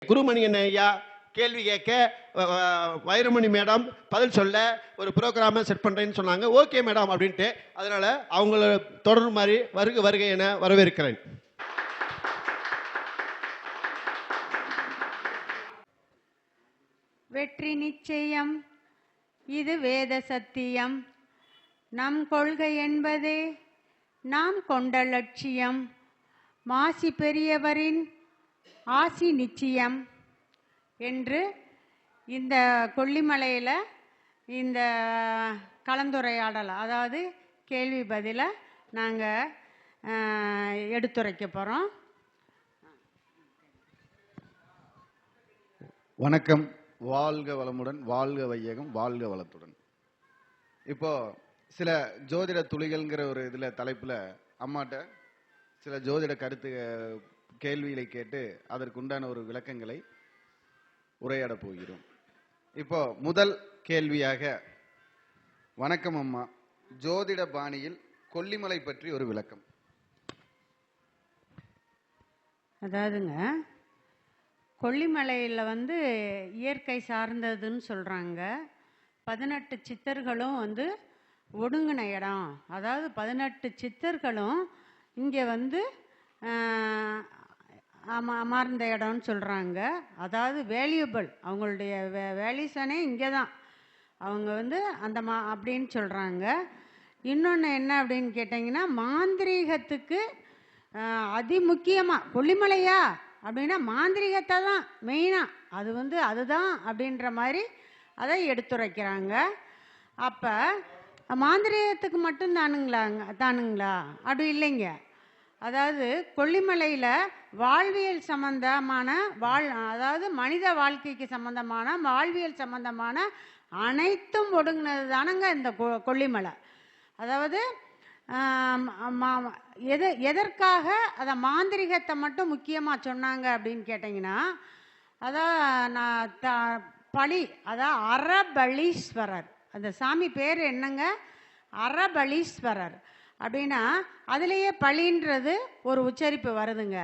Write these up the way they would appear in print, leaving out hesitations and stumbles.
குருமணியன் ஐயா கேள்வி கேட்க, வைரமணி மேடம் பதில் சொல்ல ஒரு ப்ரோக்ராமை செட் பண்ணுறேன்னு சொன்னாங்க. ஓகே மேடம் அப்படின்ட்டு, அதனால் அவங்கள தொடர்ந்து மாதிரி வருகை என வரவேற்கிறேன். வெற்றி நிச்சயம், இது வேத சத்தியம். நம் கொள்கை என்பதே நாம் கொண்ட லட்சியம். மாசி பெரியவரின் ஆசி நிச்சயம் என்று இந்த கொல்லிமலையில் இந்த கலந்துரையாடல், அதாவது கேள்வி பதிலை நாங்கள் எடுத்துரைக்க போகிறோம். வணக்கம். வாழ்க வளமுடன், வாழ்க வையகம், வாழ்க வளத்துடன். இப்போ சில ஜோதிட துளிகள்ங்கிற ஒரு இதில் தலைப்பில் அம்மாட்ட சில ஜோதிட கருத்து கேள்விகளை கேட்டு அதற்குண்டான ஒரு விளக்கங்களை உரையாட போகிறோம். இப்போ முதல் கேள்வியாக, வணக்கம் அம்மா, ஜோதிட பாணியில் கொல்லிமலை பற்றி ஒரு விளக்கம். அதாவதுங்க, கொல்லிமலையில் இயற்கை சார்ந்ததுன்னு சொல்கிறாங்க. 18 சித்தர்களும் ஒடுங்கின இடம். அதாவது 18 சித்தர்களும் இங்கே அமர்ந்த இடம்னு சொல்கிறாங்க. அதாவது வேல்யூபிள், அவங்களுடைய வேல்யூஸனே இங்கே தான். அவங்க அந்த அப்படின்னு சொல்கிறாங்க. இன்னொன்று என்ன அப்படின்னு கேட்டிங்கன்னா, மாந்திரீகத்துக்கு அதிமுக்கியமாக கொல்லிமலையா அப்படின்னா மாந்திரிகத்தை தான் மெயினாக, அது அதுதான் அப்படின்ற மாதிரி அதை எடுத்துரைக்கிறாங்க. அப்போ மாந்திரிகத்துக்கு மட்டும் தானுங்களா? அப்படி இல்லைங்க. அதாவது கொல்லிமலையில் வாழ்வியல் சம்பந்தமான அதாவது மனித வாழ்க்கைக்கு சம்பந்தமான வாழ்வியல் சம்பந்தமான அனைத்தும் ஒடுங்கினது தானங்க இந்த கொல்லிமலை. அதாவது எதற்காக அதை மாந்திரிகத்தை மட்டும் முக்கியமாக சொன்னாங்க அப்படின்னு கேட்டிங்கன்னா, அதான் பலி, அதான் அரபலீஸ்வரர். அந்த சாமி பேர் என்னங்க? அரபலீஸ்வரர். அப்படின்னா அதுலேயே பலின்றது ஒரு உச்சரிப்பு வருதுங்க.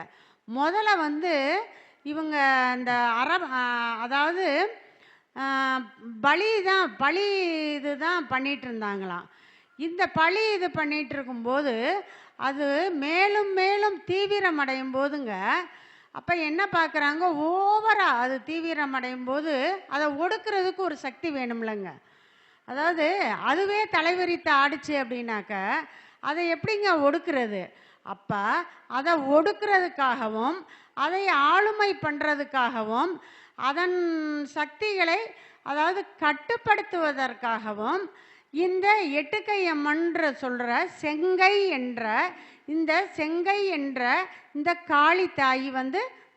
முதல்ல இவங்க இந்த அதாவது பலி இதுதான் பண்ணிட்டு இருந்தாங்களாம். இந்த பழி இது பண்ணிட்டு இருக்கும்போது அது மேலும் மேலும் தீவிரம் அடையும் போதுங்க, அப்போ என்ன பார்க்குறாங்க, ஓவராக அது தீவிரம் அடையும் போது அதை ஒடுக்கிறதுக்கு ஒரு சக்தி வேணும்லங்க. அதாவது அதுவே தலைவரித்து ஆடிச்சு அப்படின்னாக்க அதை எப்படிங்க ஒடுக்கிறது? அப்போ அதை ஒடுக்கிறதுக்காகவும் அதை ஆளுமை பண்ணுறதுக்காகவும் அதன் சக்திகளை அதாவது கட்டுப்படுத்துவதற்காகவும் இந்த எட்டுக்கையம்மன்ற சொல்கிற செங்கை என்ற இந்த காளி தாய்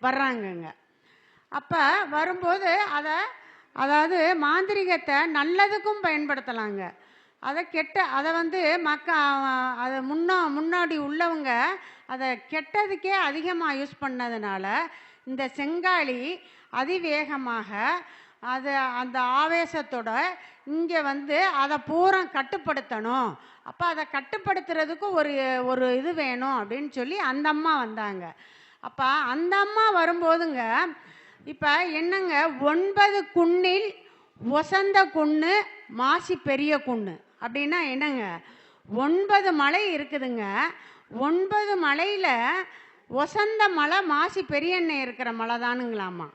வர்றாங்கங்க. அப்போ வரும்போது அதாவது மாந்திரிகத்தை நல்லதுக்கும் பயன்படுத்தலாங்க. அதை முன்னாடி உள்ளவங்க அதை கெட்டதுக்கே அதிகமாக யூஸ் பண்ணதுனால இந்த செங்காளி அதிவேகமாக அந்த ஆவேசத்தோட இங்கே அதை பூரா கட்டுப்படுத்தணும். அப்போ அதை கட்டுப்படுத்துறதுக்கு ஒரு இது வேணும் அப்படின்னு சொல்லி அந்த அம்மா வந்தாங்க. அப்போ அந்த அம்மா வரும்போதுங்க, இப்போ என்னங்க, 9 குன்னில் ஒசந்த குன்று மாசி பெரிய குன்று அப்படின்னா என்னங்க, 9 மலை இருக்குதுங்க. 9 மலையில் ஒசந்த மலை மாசி பெரியண்ணை இருக்கிற மலை தானுங்களாமா.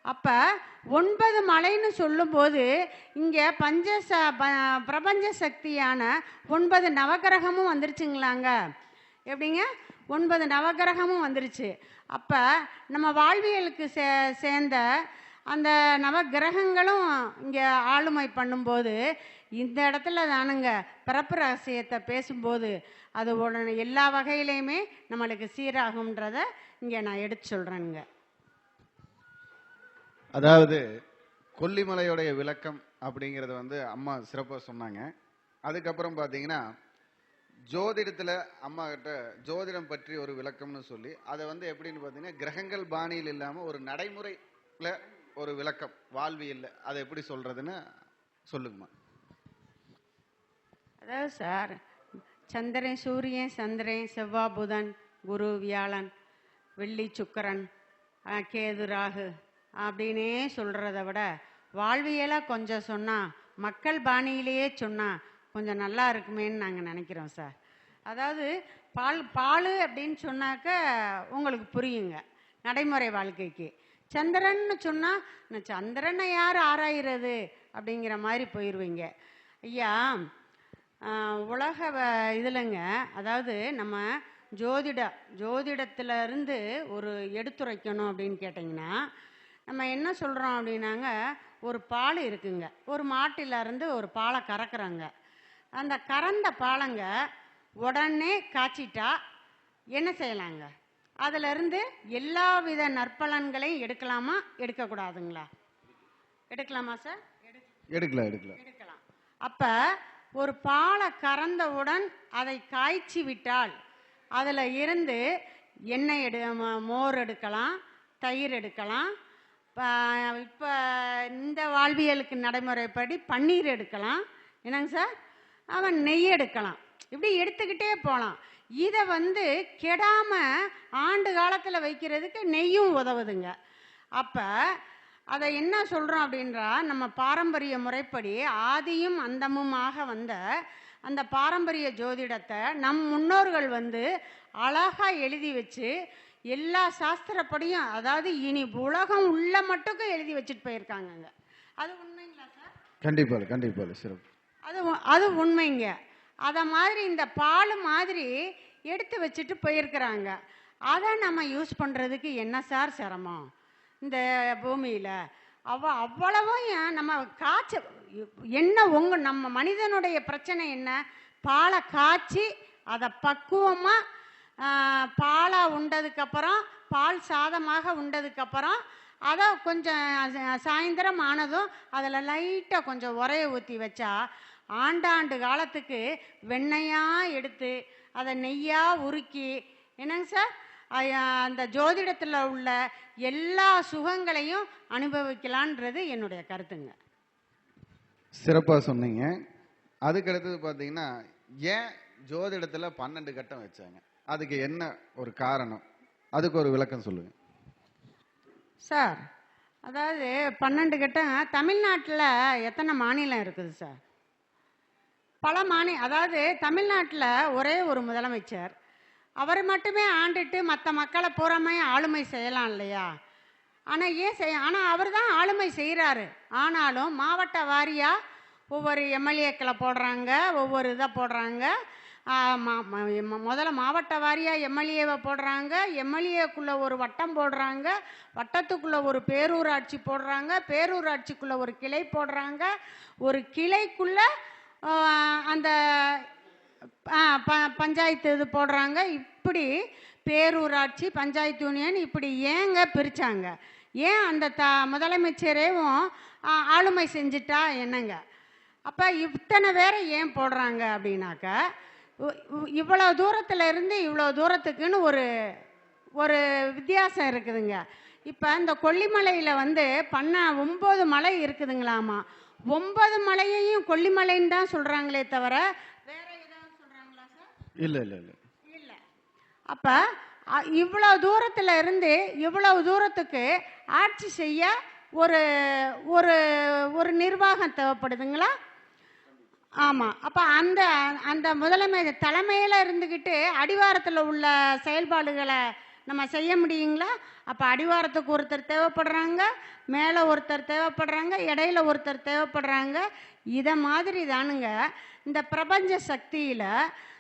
அப்போ 9 மலைன்னு சொல்லும்போது இங்கே பிரபஞ்ச சக்தியான 9 நவகிரகமும் வந்துருச்சுங்களாங்க. எப்படிங்க? 9 நவகிரகமும் வந்துருச்சு. அப்போ நம்ம வாழ்வியலுக்கு சேர்ந்த அந்த நவகிரகங்களும் இங்கே ஆளுமை பண்ணும்போது இந்த இடத்துல தானுங்க பிறப்பு ரகசியத்தை பேசும்போது அது உடனே எல்லா வகையிலையுமே நம்மளுக்கு சீராகும்ன்றத இங்கே நான் எடுத்து சொல்கிறேனுங்க. அதாவது கொல்லிமலையோடைய விளக்கம் அப்படிங்கிறத அம்மா சிறப்பாக சொன்னாங்க. அதுக்கப்புறம் பார்த்தீங்கன்னா ஜோதிடத்தில் அம்மா கிட்ட ஜோதிடம் பற்றி ஒரு விளக்கம்னு சொல்லி அதை எப்படின்னு பார்த்தீங்கன்னா கிரகங்கள் பாணியில் இல்லாமல் ஒரு நடைமுறையில் ஒரு விளக்கம் வாழ்வியல் அதை எப்படி சொல்கிறதுன்னு சொல்லுங்கம்மா. அதாவது சார், சந்திரன், சூரியன், சந்திரன், செவ்வாய், புதன், குரு, வியாழன், வெள்ளி, சுக்கிரன், கேது, ராகு, அப்படின்னே சொல்கிறத விட வாழ்வியலாக கொஞ்சம் சொன்னால், மக்கள் பாணியிலேயே சொன்னால் கொஞ்சம் நல்லா இருக்குமேன்னு நாங்கள் நினைக்கிறோம் சார். அதாவது பால் அப்படின்னு சொன்னாக்க உங்களுக்கு புரியுங்க நடைமுறை வாழ்க்கைக்கு. சந்திரன்னு சொன்னால் சந்திரனை யார் ஆராயிறது அப்படிங்கிற மாதிரி போயிடுவீங்க. ஐயா, உலக இதுலங்க, அதாவது நம்ம ஜோதிடத்திலிருந்து ஒரு எடுத்துரைக்கணும் அப்படின்னு கேட்டிங்கன்னா, நம்ம என்ன சொல்கிறோம் அப்படின்னாங்க, ஒரு பால் இருக்குங்க, ஒரு மாட்டிலேருந்து ஒரு பாலை கறக்குறாங்க. அந்த கறந்த பாலங்க உடனே காய்ச்சிட்டா என்ன செய்யலாங்க? அதிலிருந்து எல்லா வித நற்பலன்களையும் எடுக்கலாமா, எடுக்கக்கூடாதுங்களா? எடுக்கலாமா சார்? எடுக்கலாம். அப்போ ஒரு பாலை கறந்தவுடன் அதை காய்ச்சி விட்டால் அதில் இருந்து எண்ணெய் மோர் எடுக்கலாம், தயிர் எடுக்கலாம். இப்போ இந்த வாழ்வியலுக்கு நடைமுறைப்படி பன்னீர் எடுக்கலாம். என்னங்க சார்? அவன் நெய் எடுக்கலாம். இப்படி எடுத்துக்கிட்டே போகலாம். இதை கெடாமல் ஆண்டு காலத்தில் வைக்கிறதுக்கு நெய்யும் உதவுதுங்க. அப்போ அதை என்ன சொல்கிறோம் அப்படின்றா, நம்ம பாரம்பரிய முறைப்படி ஆதியும் அந்தமுமாக வந்த அந்த பாரம்பரிய ஜோதிடத்தை நம் முன்னோர்கள் அழகாக எழுதி வச்சு எல்லா சாஸ்திரப்படியும், அதாவது இனி உலகம் உள்ள மட்டுக்கும் எழுதி வச்சுட்டு போயிருக்காங்க. அது உண்மைங்களா சார்? கண்டிப்பாக சிறப்பு. அது உண்மைங்க. அதை மாதிரி இந்த பால் மாதிரி எடுத்து வச்சுட்டு போயிருக்கிறாங்க. அதை நம்ம யூஸ் பண்ணுறதுக்கு என்ன சார் சிரமம் இந்த பூமியில்? அவ்வளவும் நம்ம என்ன நம்ம மனிதனுடைய பிரச்சனை என்ன? பாலை காய்ச்சி அதை பக்குவமாக பாலாக உண்டதுக்கப்புறம், பால் சாதமாக உண்டதுக்கப்புறம், அதை கொஞ்சம் சாயந்தரம் ஆனதும் அதில் லைட்டாக கொஞ்சம் உரையை ஊற்றி வச்சா ஆண்டாண்டு காலத்துக்கு வெண்ணெயாக எடுத்து அதை நெய்யாக உருக்கி, என்னங்க சார், அந்த ஜோதிடத்தில் உள்ள எல்லா சுகங்களையும் அனுபவிக்கலான்றது என்னுடைய கருத்துங்க. சிறப்பாக சொன்னீங்க. அதுக்கடுத்தது பார்த்தீங்கன்னா, ஏன் ஜோதிடத்தில் 12 கட்டம் வச்சாங்க? அதுக்கு என்ன ஒரு காரணம்? அதுக்கு ஒரு விளக்கம் சொல்லுங்க சார். அதாவது 12 கட்டம் தமிழ்நாட்டில் எத்தனை மாநிலம் இருக்குது சார்? பல அதாவது தமிழ்நாட்டில் ஒரே ஒரு முதலமைச்சர், அவர் மட்டுமே ஆண்டுட்டு மற்ற மக்களை பூராமே ஆளுமை செய்யலாம் இல்லையா? ஆனால் அவர் தான் ஆளுமை செய்கிறாரு. ஆனாலும் மாவட்ட வாரியாக ஒவ்வொரு எம்எல்ஏக்களை போடுறாங்க, ஒவ்வொரு இதை போடுறாங்க. முதல்ல மாவட்ட வாரியாக எம்எல்ஏவை போடுறாங்க, எம்எல்ஏக்குள்ளே ஒரு வட்டம் போடுறாங்க, வட்டத்துக்குள்ளே ஒரு பேரூராட்சி போடுறாங்க, பேரூராட்சிக்குள்ளே ஒரு கிளை போடுறாங்க, ஒரு கிளைக்குள்ளே அந்த பஞ்சாயத்து இது போடுறாங்க. இப்படி பேரூராட்சி, பஞ்சாயத்து யூனியன் இப்படி ஏங்க பிரித்தாங்க? ஏன் அந்த முதலமைச்சரேவும் ஆளுமை செஞ்சிட்டா என்னங்க? அப்போ இத்தனை பேரை ஏன் போடுறாங்க அப்படின்னாக்க, இவ்வளோ தூரத்தில் இருந்து இவ்வளோ தூரத்துக்குன்னு ஒரு வித்தியாசம் இருக்குதுங்க. இப்போ இந்த கொல்லிமலையில் 9 மலை இருக்குதுங்களாமா. 9 மலையையும் கொல்லிமலைன்னு தான் சொல்கிறாங்களே தவிர வேற ஏதாவது சொல்கிறாங்களா சார்? இல்லை. அப்போ இவ்வளோ தூரத்தில் இருந்து இவ்வளவு தூரத்துக்கு ஆட்சி செய்ய ஒரு ஒரு ஒரு நிர்வாகம் தேவைப்படுதுங்களா? ஆமாம். அப்போ அந்த அந்த தலைமையில் இருந்துக்கிட்டு அடிவாரத்தில் உள்ள செயல்பாடுகளை நம்ம செய்ய முடியுங்களா? அப்போ அடிவாரத்துக்கு ஒருத்தர் தேவைப்படுறாங்க, மேலே ஒருத்தர் தேவைப்படுறாங்க, இடையில ஒருத்தர் தேவைப்படுறாங்க. இதை மாதிரி தானுங்க இந்த பிரபஞ்ச சக்தியில்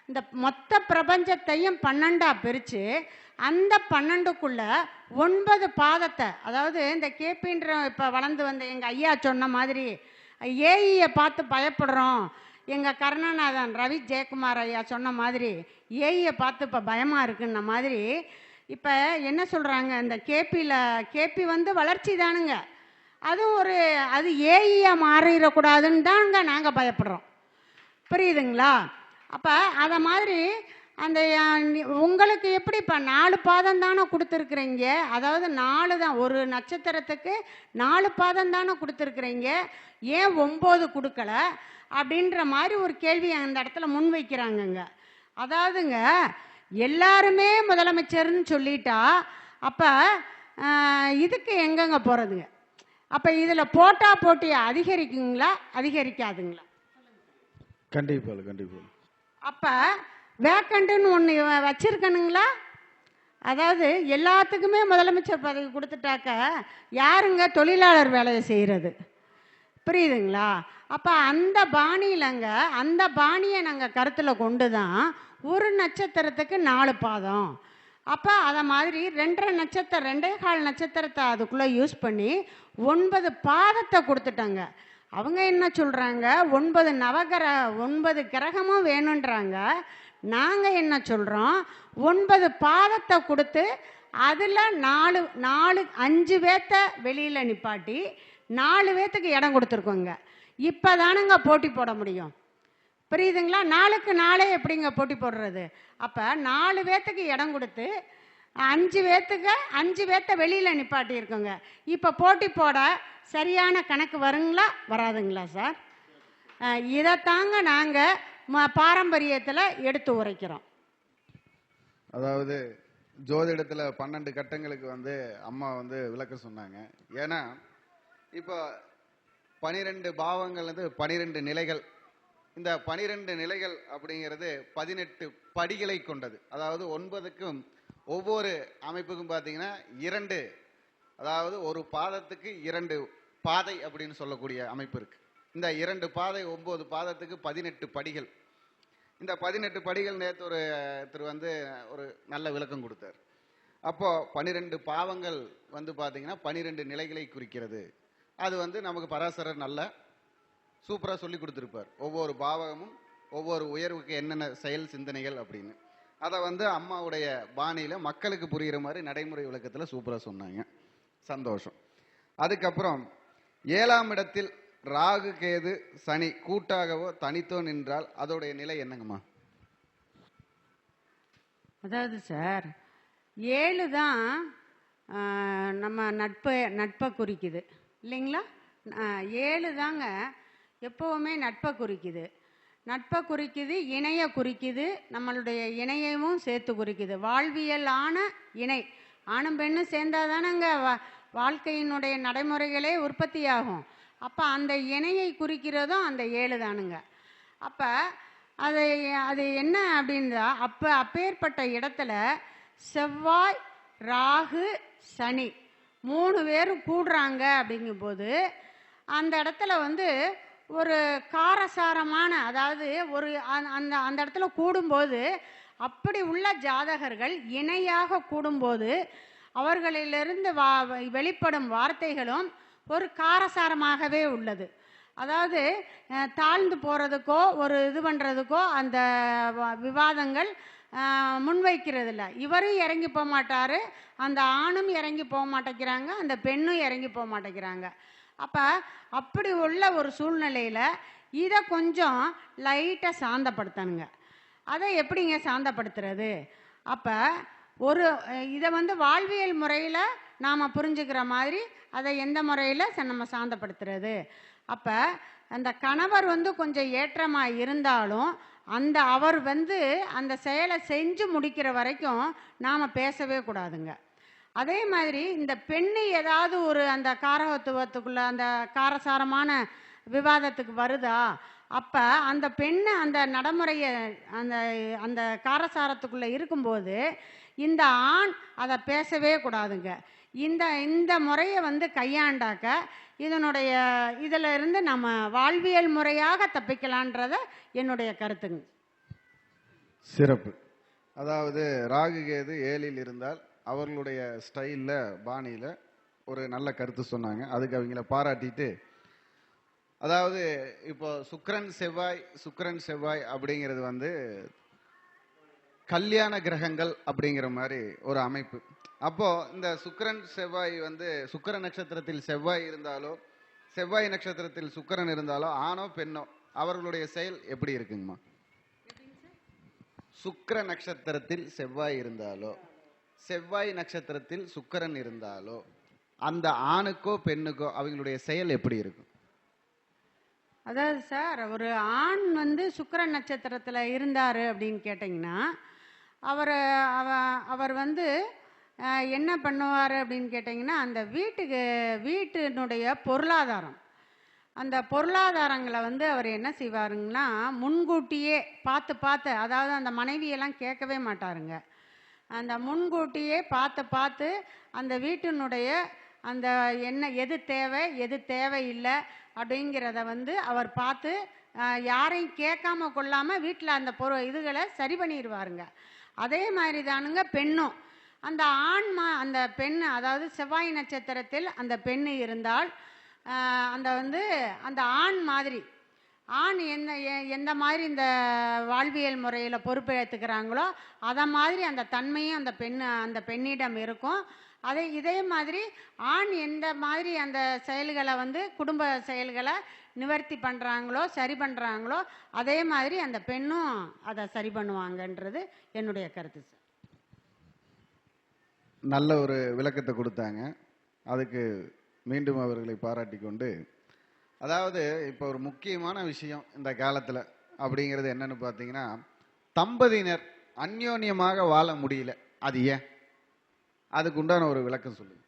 இந்த மொத்த பிரபஞ்சத்தையும் 12ஆக பிரித்து அந்த 12க்குள்ளே 9 பாதத்தை, அதாவது இந்த கேபின்ற இப்போ வளர்ந்து வந்த எங்கள் ஐயா சொன்ன மாதிரி ஏஇயை பார்த்து பயப்படுறோம், எங்கள் கருணாநாதன் ரவி ஜெயக்குமார் ஐயா சொன்ன மாதிரி ஏஇயை பார்த்து இப்போ பயமாக இருக்குன்ன மாதிரி இப்போ என்ன சொல்கிறாங்க, இந்த கேபி வளர்ச்சி தானுங்க, அதுவும் அது ஏஇயாக மாறிடக்கூடாதுன்னு தானுங்க நாங்கள் பயப்படுறோம். புரியுதுங்களா? அப்போ அதை மாதிரி அந்த உங்களுக்கு எப்படி இப்போ 4 பாதம் தானே கொடுத்துருக்குறீங்க, அதாவது 4 தான், ஒரு நட்சத்திரத்துக்கு 4 பாதம் தானே கொடுத்துருக்குறீங்க, ஏன் 9 கொடுக்கல அப்படின்ற மாதிரி ஒரு கேள்வி அந்த இடத்துல முன்வைக்கிறாங்கங்க. அதாவதுங்க எல்லாருமே முதலமைச்சர்னு சொல்லிட்டா அப்போ இதுக்கு எங்கெங்க போகிறதுங்க? அப்போ இதில் போட்டி அதிகரிக்குங்களா அதிகரிக்காதுங்களா? கண்டிப்பாக. அப்போ வேக்கண்ட்டுன்னு ஒன்று வச்சிருக்கணுங்களா? அதாவது எல்லாத்துக்குமே முதலமைச்சர் பதவி கொடுத்துட்டாக்க யாருங்க தொழிலாளர் வேலையை செய்கிறது? புரியுதுங்களா? அப்போ அந்த பாணியிலங்க, அந்த பாணியை நாங்கள் கருத்தில் கொண்டு தான் ஒரு நட்சத்திரத்துக்கு 4 பாதம். அப்போ அதை மாதிரி 2.5 நட்சத்திரம் 2.25 நட்சத்திரத்தை அதுக்குள்ளே யூஸ் பண்ணி 9 பாதத்தை கொடுத்துட்டாங்க. அவங்க என்ன சொல்கிறாங்க, 9 கிரகமும் வேணுன்றாங்க. நாங்கள் என்ன சொல்கிறோம், 9 பாதத்தை கொடுத்து அதில் 5 பேர்த்த வெளியில் நிப்பாட்டி 4 பேர்த்துக்கு இடம் கொடுத்துருக்கோங்க. இப்போ தானுங்க போட்டி போட முடியும். புரியுதுங்களா? 4க்கு 4 எப்படிங்க போட்டி போடுறது? அப்போ 4 பேர்த்துக்கு இடம் கொடுத்து 5 பேர்த்த வெளியில் நிப்பாட்டியிருக்கோங்க. இப்போ போட்டி போட சரியான கணக்கு வருங்களா வராதுங்களா சார்? இதைத்தாங்க நாங்கள் பாரம்பரியத்தில் எடுத்து உரைக்கிறோம். அதாவது ஜோதிடத்தில் 12 கட்டங்களுக்கு அம்மா விளக்க சொன்னாங்க. ஏன்னா இப்போ 12 பாவங்கள் 12 நிலைகள். இந்த 12 நிலைகள் அப்படிங்கிறது 18 படிகளை கொண்டது. அதாவது 9க்கும் ஒவ்வொரு அமைப்புக்கும் பார்த்தீங்கன்னா 2, அதாவது ஒரு பாதத்துக்கு 2 பாதை அப்படின்னு சொல்லக்கூடிய அமைப்பு இருக்கு. இந்த 2 பாதை 9 பாதத்துக்கு 18 படிகள். இந்த 18 படிகள் நேற்று ஒருத்தர் ஒரு நல்ல விளக்கம் கொடுத்தார். அப்போ 12 பாவங்கள் பார்த்தீங்கன்னா 12 நிலைகளை குறிக்கிறது. அது நமக்கு பராசரர் நல்ல சூப்பராக சொல்லி கொடுத்துருப்பார். ஒவ்வொரு பாவகமும் ஒவ்வொரு உயர்வுக்கு என்னென்ன செயல் சிந்தனைகள் அப்படின்னு அதை அம்மாவுடைய பாணியில் மக்களுக்கு புரிகிற மாதிரி நடைமுறை விளக்கத்தில் சூப்பராக சொன்னாங்க. சந்தோஷம். அதுக்கப்புறம் 7ஆம் இடத்தில் ராகு கேது சனி கூட்டாகவோ தனித்தோ நின்றால் அதோடைய நிலை என்னங்கம்மா? அதாவது சார் 7 தான் நம்ம நட்பை குறிக்குது இல்லைங்களா? 7 தாங்க எப்போவுமே நட்பை குறிக்குது. இணையை குறிக்குது, நம்மளுடைய இணையவும் சேர்த்து குறிக்குது. வாழ்வியலான இணை ஆணும் பெண்ணும் சேர்ந்தால் தானங்க வாழ்க்கையினுடைய நடைமுறைகளே உற்பத்தியாகும். அப்போ அந்த இணையை குறிக்கிறதும் அந்த 7 தானுங்க. அப்போ அது என்ன அப்படின்னா, அப்பேற்பட்ட இடத்துல செவ்வாய் ராகு சனி 3 பேரும் கூடுறாங்க. அப்படிங்கும்போது அந்த இடத்துல ஒரு காரசாரமான, அதாவது ஒரு அந்த இடத்துல கூடும்போது அப்படி உள்ள ஜாதகர்கள் இணையாக கூடும்போது அவர்களிலிருந்து வெளிப்படும் வார்த்தைகளும் ஒரு காரசாரமாகவே உள்ளது. அதாவது தாழ்ந்து போகிறதுக்கோ ஒரு இது பண்ணுறதுக்கோ அந்த விவாதங்கள் முன்வைக்கிறது இல்லை. இவரும் இறங்கி போக மாட்டார், அந்த ஆணும் இறங்கி போக மாட்டேங்கிறாங்க, அந்த பெண்ணும் இறங்கி போக மாட்டேங்கிறாங்க. அப்போ அப்படி உள்ள ஒரு சூழ்நிலையில் இதை கொஞ்சம் லைட்டாக சாந்தப்படுத்தணுங்க. அதை எப்படிங்க சாந்தப்படுத்துறது? அப்போ இதை வாழ்வியல் முறையில் நாம் புரிஞ்சுக்கிற மாதிரி அதை எந்த முறையில் நம்ம சாந்தப்படுத்துறது? அப்போ அந்த கணவர் கொஞ்சம் ஏற்றமாக இருந்தாலும் அவர் அந்த செயலை செஞ்சு முடிக்கிற வரைக்கும் நாம் பேசவே கூடாதுங்க. அதே மாதிரி இந்த பெண்ணு ஏதாவது ஒரு அந்த காரகத்துவத்துக்குள்ள அந்த காரசாரமான விவாதத்துக்கு வருதா, அப்போ அந்த பெண்ணு அந்த நடைமுறையை அந்த காரசாரத்துக்குள்ளே இருக்கும்போது இந்த ஆண் அதை பேசவே கூடாதுங்க. இந்த முறையை கையாண்டாக்க இதில் இருந்து நம்ம வாழ்வியல் முறையாக தப்பிக்கலான்றத என்னுடைய கருத்துங்க. சிறப்பு. அதாவது ராகு கேது 7ல் இருந்தால் அவர்களுடைய ஸ்டைலில் பாணியில் ஒரு நல்ல கருத்து சொன்னாங்க. அதுக்கு அவங்கள பாராட்டிட்டு, அதாவது இப்போ சுக்கிரன் செவ்வாய் அப்படிங்கிறது கல்யாண கிரகங்கள் அப்படிங்கிற மாதிரி ஒரு அமைப்பு. அப்போ இந்த சுக்கிரன் செவ்வாய் சுக்கிர நட்சத்திரத்தில் செவ்வாய் இருந்தாலோ செவ்வாய் நட்சத்திரத்தில் சுக்கிரன் இருந்தாலோ ஆணோ பெண்ணோ அவர்களுடைய செயல் எப்படி இருக்குங்கம்மா? சுக்கிர நட்சத்திரத்தில் செவ்வாய் இருந்தாலோ செவ்வாய் நட்சத்திரத்தில் சுக்கிரன் இருந்தாலோ அந்த ஆணுக்கோ பெண்ணுக்கோ அவங்களுடைய செயல் எப்படி இருக்கும்? அதாவது சார், ஒரு ஆண் சுக்கிர நட்சத்திரத்தில் இருந்தார் அப்படின்னு கேட்டிங்கன்னா அவர் என்ன பண்ணுவார் அப்படின்னு கேட்டிங்கன்னா, அந்த வீட்டினுடைய பொருளாதாரம், அந்த பொருளாதாரங்களை வந்து அவர் என்ன செய்வாருங்கன்னா, முன்கூட்டியே பார்த்து அதாவது அந்த மனைவியெல்லாம் கேட்கவே மாட்டாருங்க. அந்த முன்கூட்டியே பார்த்து அந்த வீட்டினுடைய அந்த எது தேவை எது தேவையில்லை அப்படிங்கிறத வந்து அவர் பார்த்து யாரையும் கேட்காம கொள்ளாமல் வீட்டில் அந்த இதுகளை சரி பண்ணிடுவாருங்க. அதே மாதிரி தானுங்க பெண்ணும். அந்த அந்த பெண், அதாவது செவ்வாய் நட்சத்திரத்தில் அந்த பெண் இருந்தால் அந்த ஆண் மாதிரி எந்த மாதிரி இந்த வாழ்வியல் முறையில் பொறுப்பேற்றுக்கிறாங்களோ அதை மாதிரி அந்த தன்மையும் அந்த பெண்ணிடம் இருக்கும். இதே மாதிரி ஆண் எந்த மாதிரி அந்த செயல்களை வந்து குடும்ப செயல்களை நிவர்த்தி பண்ணுறாங்களோ சரி பண்ணுறாங்களோ அதே மாதிரி அந்த பெண்ணும் அதை சரி பண்ணுவாங்கன்றது என்னுடைய கருத்து சார். நல்ல ஒரு விளக்கத்தை கொடுத்தாங்க. அதுக்கு மீண்டும் அவர்களை பாராட்டி கொண்டு, அதாவது இப்போ ஒரு முக்கியமான விஷயம் இந்த காலத்தில் அப்படிங்கிறது என்னன்னு பார்த்தீங்கன்னா, தம்பதியினர் அந்யோன்யமாக வாழ முடியல. அது ஏன்? அதுக்கு உண்டான ஒரு விளக்கம் சொல்லுங்க.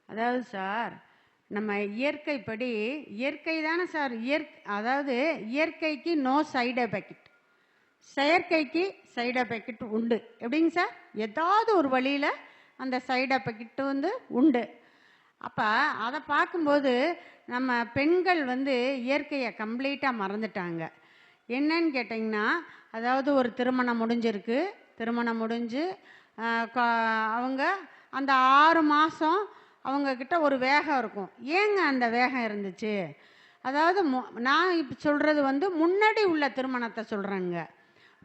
அதாவது சார், நம்ம இயற்கைப்படி இயற்கை தானே சார், அதாவது இயற்கைக்கு நோ சைடு எஃபெக்ட், செயற்கைக்கு சைடு எஃபெக்ட் உண்டு. எப்படிங்க சார்? ஏதாவது ஒரு வழியில் அந்த சைடு எஃபெக்ட் வந்து உண்டு. அப்போ அதை பார்க்கும்போது நம்ம பெண்கள் வந்து இயற்கையை கம்ப்ளீட்டாக மறந்துட்டாங்க. என்னன்னு கேட்டிங்கன்னா, அதாவது ஒரு திருமணம் முடிஞ்சிருக்கு, திருமணம் முடிஞ்சு அவங்க அந்த 6 மாதம் அவங்கக்கிட்ட ஒரு வேகம் இருக்கும். ஏங்க அந்த வேகம் இருந்துச்சு? அதாவது நான் இப்போ சொல்கிறது வந்து முன்னாடி உள்ள திருமணத்தை சொல்கிறேங்க.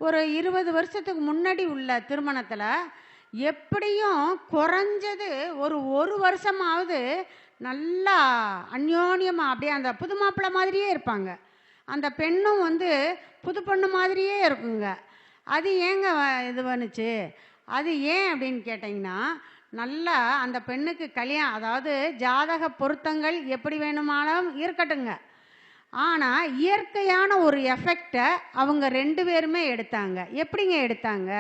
ஒரு 20 வருஷத்துக்கு முன்னாடி உள்ள திருமணத்தில் எப்படியும் குறைஞ்சது ஒரு வருஷமாவது நல்லா அந்யோன்யமாக அப்படியே அந்த புது மாப்பிள்ளை மாதிரியே இருப்பாங்க. அந்த பெண்ணும் வந்து புது பொண்ணு மாதிரியே இருக்குங்க. அது ஏங்க இது பண்ணுச்சு? அது ஏன் அப்படின்னு கேட்டிங்கன்னா, நல்லா அந்த பெண்ணுக்கு கல்யாணம், அதாவது ஜாதக பொருத்தங்கள் எப்படி வேணுமானாலும் இருக்கட்டுங்க, ஆனால் இயற்கையான ஒரு எஃபெக்டை அவங்க 2 பேருமே எடுத்தாங்க. எப்படிங்க எடுத்தாங்க?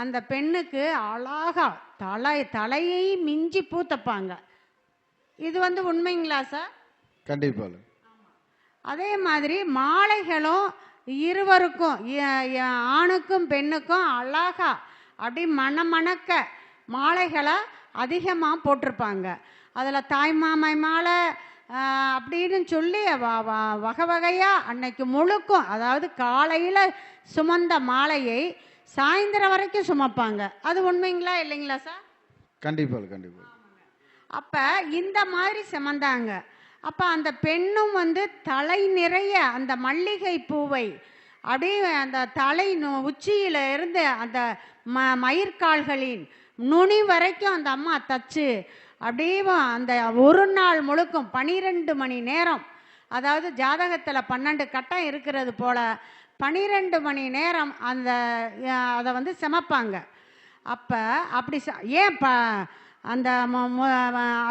அந்த பெண்ணுக்கு அழகா தலையை மிஞ்சி பூத்தப்பாங்க. இது வந்து உண்மைங்களா சார்? கண்டிப்பாக. அதே மாதிரி மாலைகளும் இருவருக்கும், ஆணுக்கும் பெண்ணுக்கும் அழகா அப்படி மணக்க மாலைகளை அதிகமாக போட்டிருப்பாங்க. அதில் தாய்மாமை மாலை அப்படின்னு சொல்லி வகை வகையாக அன்னைக்கு முழுக்கும், அதாவது காலையில் சுமந்த மாலையை சாயந்தரம் வரைக்கும் சுமப்பாங்க. அது உண்மைங்களா இல்லைங்களா சார்? கண்டிப்பாக. அப்போ இந்த மாதிரி சுமந்தாங்க. அப்போ அந்த பெண்ணும் வந்து தலை நிறைய அந்த மல்லிகை பூவை அப்படியே அந்த தலை உச்சியில இருந்து அந்த மயிர்கால்களின் நுனி வரைக்கும் அந்த அம்மா தச்சு அப்படியே அந்த ஒரு நாள் முழுக்கும் 12 மணி நேரம், அதாவது ஜாதகத்தில் 12 கட்டம் இருக்கிறது போல 12 மணி நேரம் அதை வந்து சமைப்பாங்க. அப்போ அப்படி ஏன் அந்த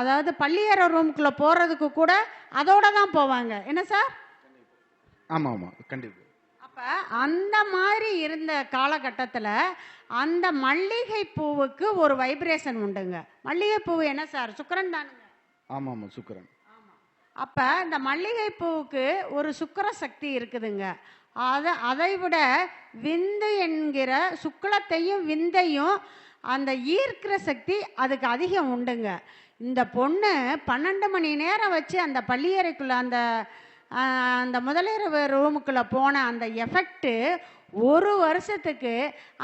அதாவது பள்ளியறை ரூமுக்குள்ளே போகிறதுக்கு கூட அதோட தான் போவாங்க. என்ன சார்? ஆமாம், கண்டிப்பாக. அப்போ அந்த மாதிரி இருந்த காலகட்டத்தில் அந்த மல்லிகை பூவுக்கு ஒரு வைப்ரேஷன் உண்டுங்க. மல்லிகை பூ என்ன சார்? சுக்கிரன் தானுங்க. ஆமாம், சுக்கிரன். அப்போ இந்த மல்லிகை பூவுக்கு ஒரு சுக்கிர சக்தி இருக்குதுங்க. அதை விட விந்து என்கிற சுக்லத்தையும் விந்தையும் அந்த ஈர்க்கிற சக்தி அதுக்கு அதிகம் உண்டுங்க. இந்த பொண்ணு 12 மணி நேரம் வச்சு அந்த பள்ளியறைக்குள்ளே அந்த முதலிரவு ரூமுக்குள்ளே போன அந்த எஃபெக்ட்டு ஒரு வருஷத்துக்கு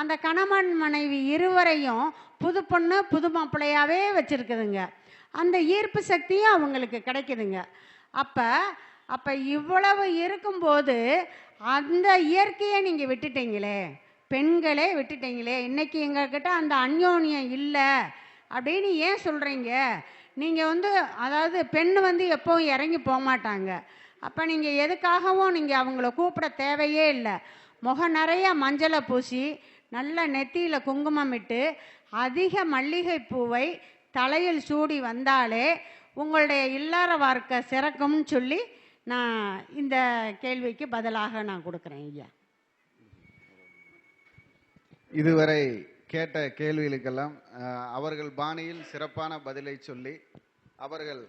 அந்த கணவன் மனைவி இருவரையும் புது பொண்ணு புது மாப்பிள்ளையாவே வச்சுருக்குதுங்க. அந்த ஈர்ப்பு சக்தியும் அவங்களுக்கு கிடைக்குதுங்க. அப்போ இவ்வளவு இருக்கும்போது அந்த இயற்கையை நீங்கள் விட்டுட்டீங்களே, பெண்களே விட்டுட்டீங்களே. இன்றைக்கி எங்கள்கிட்ட அந்த அந்யோன்யம் இல்லை அப்படின்னு ஏன் சொல்கிறீங்க? நீங்கள் வந்து அதாவது பெண் வந்து எப்போவும் இறங்கி போக மாட்டாங்க. அப்போ நீங்கள் எதுக்காகவும் நீங்கள் அவங்கள கூப்பிட தேவையே இல்லை. முகம் நிறையா மஞ்சளை பூசி நல்ல நெத்தியில் குங்குமம் இட்டு அதிக மல்லிகை பூவை தலையில் சூடி வந்தாலே உங்களுடைய இல்லற வாழ்க்கை சிறக்கும்னு சொல்லி நான் இந்த கேள்விக்கு பதிலாக நான் கொடுக்குறேன் ஐயா. இதுவரை கேட்ட கேள்விகளுக்கெல்லாம் அவர்கள் பாணியில் சிறப்பான பதிலை சொல்லி அவர்கள்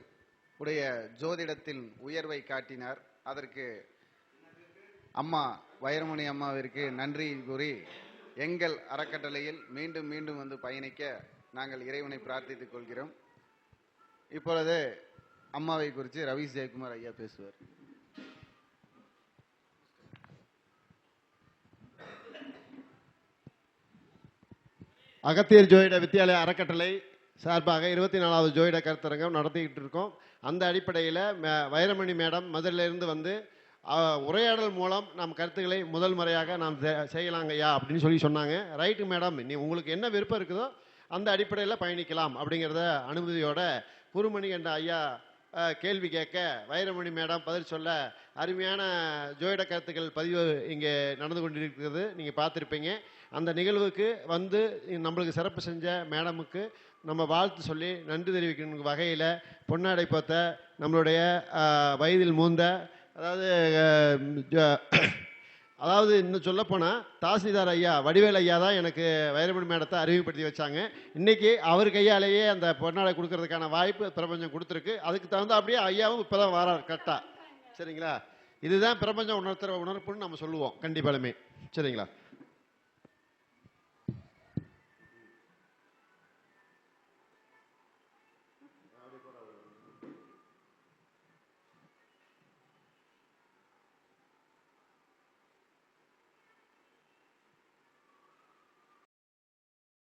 உடைய ஜோதிடத்தின் உயர்வை காட்டினார். அதற்கு அம்மா வைரமணி அம்மாவிற்கு நன்றி கூறி எங்கள் அறக்கட்டளையில் மீண்டும் மீண்டும் வந்து பயணிக்க நாங்கள் இறைவனை பிரார்த்தித்துக் கொள்கிறோம். இப்பொழுது அம்மாவை குறித்து ரவி ஜெயக்குமார் ஐயா பேசுவார். அகத்தியர் ஜோதிட வித்தியாலய அறக்கட்டளை சார்பாக 24வது ஜோதிட கருத்தரங்கம் நடத்திக்கிட்டு இருக்கோம். அந்த அடிப்படையில் வைரமணி மேடம் முதலிருந்து வந்து உரையாடல் மூலம் நம் கருத்துக்களை முதல் முறையாக நாம் செய்யலாங்கய்யா அப்படின்னு சொன்னாங்க. ரைட்டு மேடம், நீ உங்களுக்கு என்ன விருப்பம் இருக்குதோ அந்த அடிப்படையில் பயணிக்கலாம் அப்படிங்கிறத அனுமதியோட குருமணி என்ற ஐயா கேள்வி கேட்க வைரமணி மேடம் பதில் சொல்ல அருமையான ஜோதிட கருத்துக்கள் பதிவு இங்கே நடந்து கொண்டிருக்கிறது. நீங்கள் பார்த்துருப்பீங்க. அந்த நிகழ்வுக்கு வந்து நம்மளுக்கு சிறப்பு செஞ்ச மேடமுக்கு நம்ம வாழ்த்து சொல்லி நன்றி தெரிவிக்கிற வகையில் பொன்னாடை பார்த்த நம்மளுடைய வயதில் மூந்த அதாவது இன்னும் சொல்லப்போனால் தாசில்தார் ஐயா வடிவேல் ஐயா தான் எனக்கு வைரமணி மேடத்தை அறிமுகப்படுத்தி வச்சாங்க. இன்றைக்கி அவர் கையாலேயே அந்த பொன்னாடை கொடுக்கறதுக்கான வாய்ப்பு பிரபஞ்சம் கொடுத்துருக்கு. அதுக்கு தகுந்த அப்படியே ஐயாவும் இப்போ தான் வரார் கரெக்டாக. சரிங்களா? இதுதான் பிரபஞ்சம் உணர்த்துற உணர்ப்புன்னு நம்ம சொல்லுவோம் கண்டிப்பாலுமே. சரிங்களா?